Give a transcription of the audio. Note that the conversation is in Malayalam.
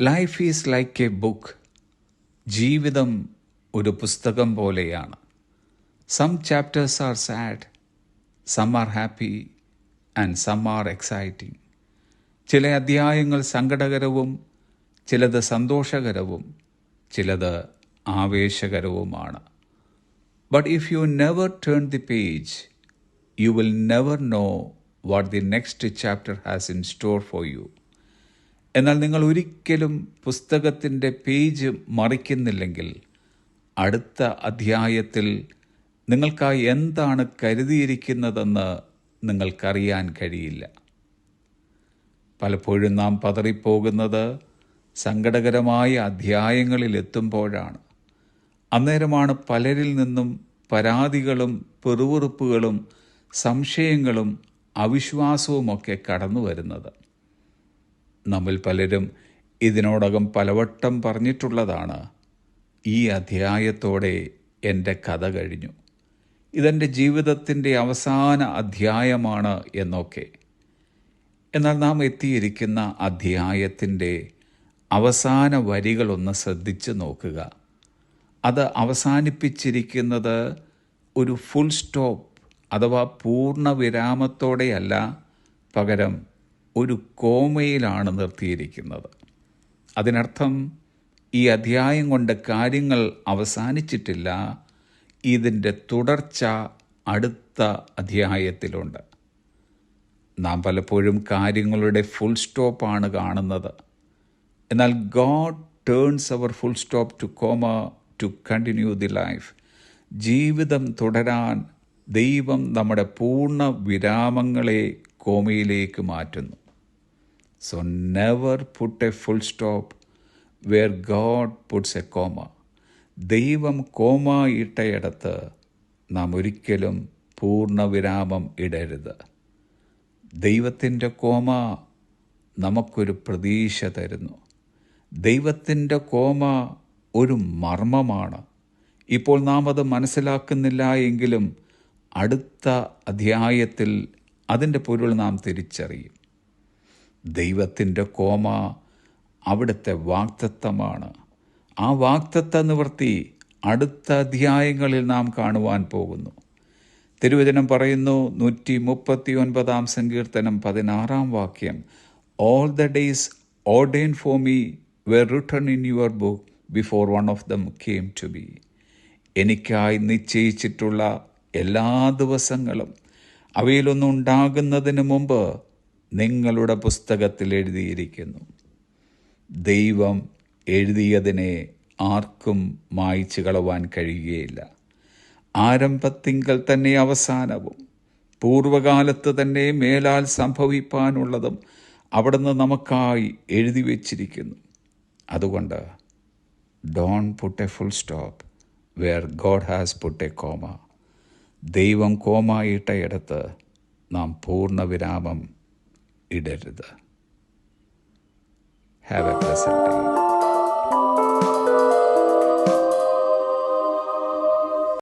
Life is like a book. ജീവിതം ഒരു പുസ്തകം പോലെയാണ്. Some chapters are sad, some are happy and some are exciting. ചില അധ്യായങ്ങൾ സങ്കടകരവും ചിലത് സന്തോഷകരവും ചിലത് ആവേശകരവുമാണ്. But if you never turn the page, you will never know what the next chapter has in store for you. എന്നാൽ നിങ്ങൾ ഒരിക്കലും പുസ്തകത്തിൻ്റെ പേജ് മറിക്കുന്നില്ലെങ്കിൽ അടുത്ത അധ്യായത്തിൽ നിങ്ങൾക്കായി എന്താണ് കരുതിയിരിക്കുന്നതെന്ന് നിങ്ങൾക്കറിയാൻ കഴിയില്ല. പലപ്പോഴും നാം പതറിപ്പോകുന്നത് സങ്കടകരമായ അധ്യായങ്ങളിലെത്തുമ്പോഴാണ്. അന്നേരമാണ് പലരിൽ നിന്നും പരാതികളും പിറുവിറുപ്പുകളും സംശയങ്ങളും അവിശ്വാസവുമൊക്കെ കടന്നു വരുന്നത്. നമ്മിൽ പലരും ഇതിനോടകം പലവട്ടം പറഞ്ഞിട്ടുള്ളതാണ്, ഈ അധ്യായത്തോടെ എൻ്റെ കഥ കഴിഞ്ഞു, ഇതെൻ്റെ ജീവിതത്തിൻ്റെ അവസാന അധ്യായമാണ് എന്നൊക്കെ. എന്നാൽ നാം എത്തിയിരിക്കുന്ന അധ്യായത്തിൻ്റെ അവസാന വരികളൊന്ന് ശ്രദ്ധിച്ച് നോക്കുക. അത് അവസാനിപ്പിച്ചിരിക്കുന്നത് ഒരു ഫുൾ സ്റ്റോപ്പ് അഥവാ പൂർണ്ണ വിരാമത്തോടെയല്ല, പകരം ഒരു കോമയിലാണ് നിർത്തിയിരിക്കുന്നത്. അതിനർത്ഥം ഈ അധ്യായം കൊണ്ട് കാര്യങ്ങൾ അവസാനിച്ചിട്ടില്ല, ഇതിൻ്റെ തുടർച്ച അടുത്ത അധ്യായത്തിലുണ്ട്. നാം പലപ്പോഴും കാര്യങ്ങളുടെ ഫുൾ സ്റ്റോപ്പാണ് കാണുന്നത്. എന്നാൽ God turns our full stop to comma to continue the life. ജീവിതം തുടരാൻ ദൈവം നമ്മുടെ പൂർണ്ണ വിരാമങ്ങളെ കോമയിലേക്ക് മാറ്റുന്നു. So never put a full stop where God puts a comma. ദൈവം കോമ ഇട്ടയിടത്ത് നാം ഒരിക്കലും പൂർണ്ണ വിരാമം ഇടരുത്. ദൈവത്തിൻ്റെ കോമ നമുക്കൊരു പ്രതീക്ഷ തരുന്നു. ദൈവത്തിൻ്റെ കോമ ഒരു മർമ്മമാണ്. ഇപ്പോൾ നാം അത് മനസ്സിലാക്കുന്നില്ല എങ്കിലും അടുത്ത അധ്യായത്തിൽ അതിൻ്റെ പൊരുൾ നാം തിരിച്ചറിയും. ദൈവത്തിൻ്റെ കോമ അവിടുത്തെ വാഗ്ദത്തമാണ്. ആ വാഗ്ദത്ത നിവൃത്തി അടുത്ത അധ്യായങ്ങളിൽ നാം കാണുവാൻ പോകുന്നു. തിരുവചനം പറയുന്നു, 139 സങ്കീർത്തനം 16 വാക്യം, all the days ordained for me were written in your book before one of them came to be. എനിക്കായി നിശ്ചയിച്ചിട്ടുള്ള എല്ലാ ദിവസങ്ങളും അവയിലൊന്നും ഉണ്ടാകുന്നതിന് മുമ്പ് നിങ്ങളുടെ പുസ്തകത്തിൽ എഴുതിയിരിക്കുന്നു. ദൈവം എഴുതിയതിനെ ആർക്കും മായ്ച്ചു കളവാൻ കഴിയുകയില്ല. ആരംഭത്തിങ്കൽ തന്നെ അവസാനവും പൂർവകാലത്ത് തന്നെ മേലാൽ സംഭവിപ്പാനുള്ളതും അവിടുന്ന് നമുക്കായി എഴുതി വച്ചിരിക്കുന്നു. അതുകൊണ്ട് don't put a full stop where God has put a comma. ദൈവം കോമ ഇട്ടയിടത്ത് നാം പൂർണ്ണ വിരാമം ഇടരുത്. Have a pleasant day.